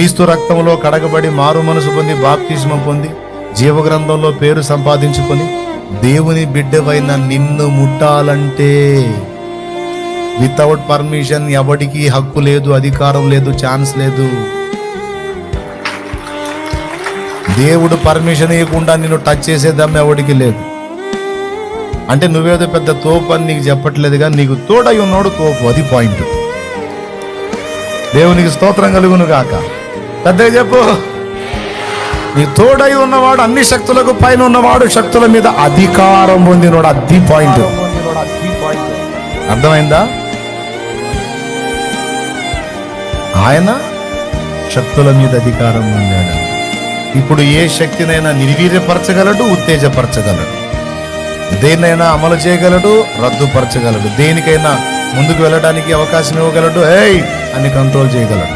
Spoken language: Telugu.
క్రీస్తు రక్తంలో కడగబడి మారు మనసు పొంది బాప్తిస్మం పొంది జీవగ్రంథంలో పేరు సంపాదించుకొని దేవుని బిడ్డవైన నిన్ను ముట్టాలంటే వితౌట్ పర్మిషన్ ఎవడికి హక్కు లేదు, అధికారం లేదు, ఛాన్స్ లేదు. దేవుడు పర్మిషన్ ఇవ్వకుండా నిన్ను టచ్ చేసేద్దాం ఎవడికి లేదు. అంటే నువ్వేదో పెద్ద తోపు అని నీకు చెప్పట్లేదు, కానీ నీకు తోడై ఉన్నాడు తోపు, అది పాయింట్. దేవునికి స్తోత్రం కలుగును గాక. పెద్దగా చెప్పు. నీ తోడై ఉన్నవాడు అన్ని శక్తులకు పైన ఉన్నవాడు, శక్తుల మీద అధికారం పొందినవాడు, అది పాయింట్. అర్థమైందా? ఆయన శక్తుల మీద అధికారం పొందాడు. ఇప్పుడు ఏ శక్తినైనా నిర్వీర్యపరచగలడు, ఉత్తేజపరచగలడు, దేన్నైనా అమలు చేయగలడు, రద్దుపరచగలడు, దేనికైనా ముందుకు వెళ్ళడానికి అవకాశం ఇవ్వగలడు, ఏయ్ అని కంట్రోల్ చేయగలడు.